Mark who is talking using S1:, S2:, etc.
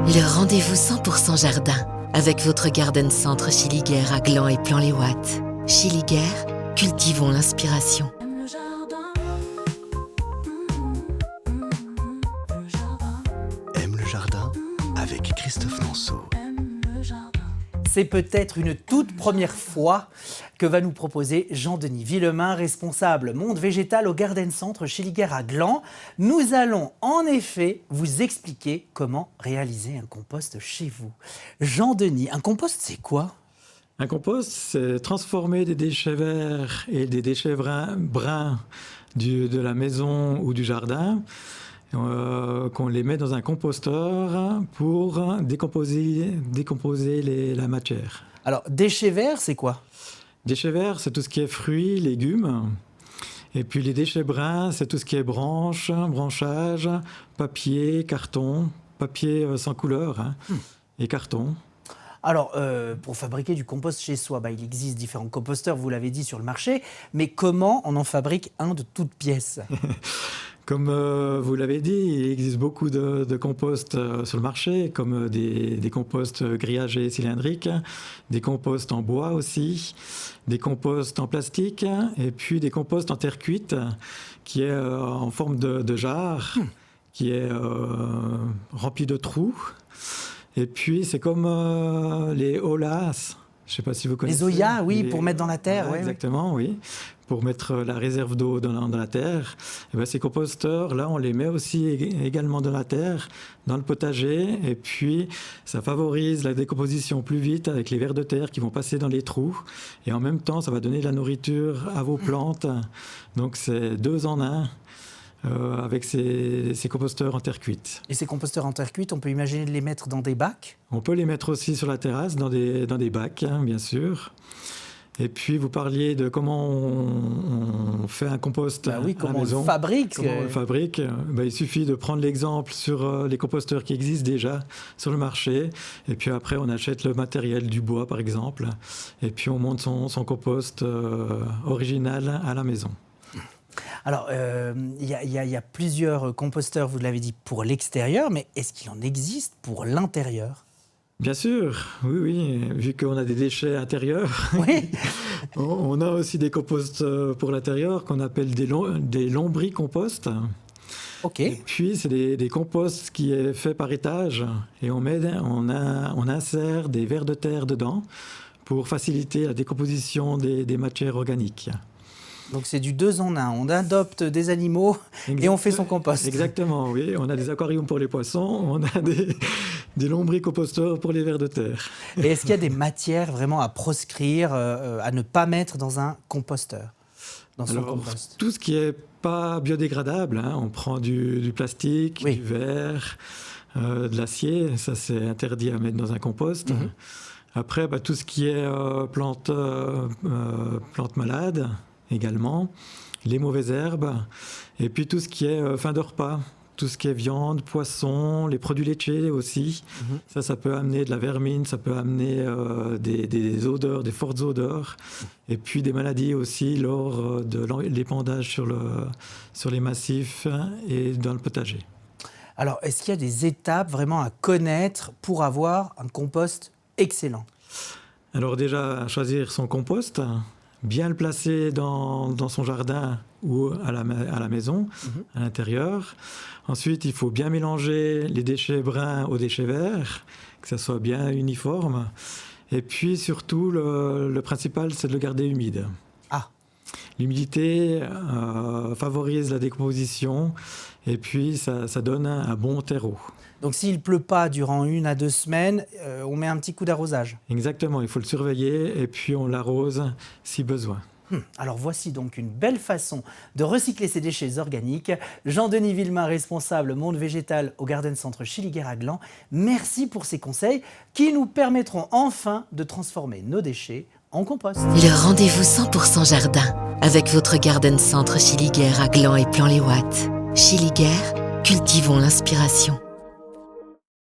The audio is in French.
S1: Le rendez-vous 100% jardin avec votre Garden Centre Chiliguère à Gland et Plan-les-Ouates. Chiliguère, cultivons l'inspiration.
S2: Aime le jardin avec Christophe Nanceau.
S3: C'est peut-être une toute première fois que va nous proposer Jean-Denis Villemain, responsable monde végétal au Garden Centre Chiliguère à Gland. Nous allons en effet vous expliquer comment réaliser un compost chez vous. Jean-Denis, un compost c'est quoi ?
S4: Un compost, c'est transformer des déchets verts et des déchets bruns de la maison ou du jardin, qu'on les met dans un composteur pour décomposer la matière.
S3: Alors, déchets verts, c'est quoi ?
S4: Déchets verts, c'est tout ce qui est fruits, légumes. Et puis les déchets bruns, c'est tout ce qui est branches, branchages, papier, carton, papier sans couleur et carton.
S3: Alors, pour fabriquer du compost chez soi, il existe différents composteurs, vous l'avez dit, sur le marché. Mais comment on en fabrique un de toutes pièces ?
S4: Comme vous l'avez dit, il existe beaucoup de composts sur le marché, comme des composts grillagés cylindriques, des composts en bois aussi, des composts en plastique, et puis des composts en terre cuite, qui est en forme de jarre, qui est rempli de trous. Et puis c'est comme les holas. Je ne sais pas si vous connaissez.
S3: Les Oya, oui, pour mettre dans la terre.
S4: Ouais, exactement, oui. Pour mettre la réserve d'eau dans la terre. Et bien, ces composteurs-là, on les met aussi également dans la terre, dans le potager. Et puis, ça favorise la décomposition plus vite avec les vers de terre qui vont passer dans les trous. Et en même temps, ça va donner de la nourriture à vos plantes. Donc, c'est 2 en 1. Avec ces composteurs en terre cuite.
S3: Et ces composteurs en terre cuite, on peut imaginer de les mettre dans des bacs ?
S4: On peut les mettre aussi sur la terrasse, dans des bacs, bien sûr. Et puis, vous parliez de comment on fait un compost à la maison.
S3: Comment on le fabrique.
S4: Comment on le fabrique. Il suffit de prendre l'exemple sur les composteurs qui existent déjà sur le marché. Et puis après, on achète le matériel du bois, par exemple. Et puis, on monte son compost original à la maison.
S3: Alors, il y a plusieurs composteurs, vous l'avez dit, pour l'extérieur, mais est-ce qu'il en existe pour l'intérieur ?
S4: Bien sûr, oui, vu qu'on a des déchets intérieurs,
S3: oui.
S4: on a aussi des composts pour l'intérieur qu'on appelle des lombricomposts.
S3: Ok.
S4: Et puis, c'est des composts qui est fait par étage et on insère des vers de terre dedans pour faciliter la décomposition des matières organiques.
S3: Donc c'est du 2 en 1. On adopte des animaux et on fait son compost.
S4: Exactement, oui. On a des aquariums pour les poissons, on a des lombricomposteurs pour les vers de terre.
S3: Et est-ce qu'il y a des matières vraiment à proscrire, à ne pas mettre dans un composteur, dans son compost ?
S4: Tout ce qui n'est pas biodégradable, on prend du plastique, du verre, de l'acier, ça c'est interdit à mettre dans un compost. Mm-hmm. Après, tout ce qui est plantes malades, également, les mauvaises herbes, et puis tout ce qui est fin de repas, tout ce qui est viande, poisson, les produits laitiers aussi. Ça peut amener de la vermine, ça peut amener des odeurs, des fortes odeurs, et puis des maladies aussi lors de l'épandage sur les massifs et dans le potager.
S3: Alors, est-ce qu'il y a des étapes vraiment à connaître pour avoir un compost excellent ?
S4: Alors déjà, choisir son compost, bien le placer dans son jardin ou à la maison, à l'intérieur. Ensuite, il faut bien mélanger les déchets bruns aux déchets verts, que ça soit bien uniforme. Et puis surtout, le principal, c'est de le garder humide.
S3: Ah.
S4: L'humidité favorise la décomposition et puis ça donne un bon terreau.
S3: Donc s'il ne pleut pas durant 1 à 2 semaines, on met un petit coup d'arrosage.
S4: Exactement, il faut le surveiller et puis on l'arrose si besoin.
S3: Alors voici donc une belle façon de recycler ses déchets organiques. Jean-Denis Villemain, responsable monde végétal au Garden Centre Chiliguère à Gland. Merci pour ces conseils qui nous permettront enfin de transformer nos déchets en compost.
S1: Le rendez-vous 100% jardin avec votre Garden Centre Chiliguère à Gland et Plan-les-Ouates. Chiliguère, cultivons l'inspiration.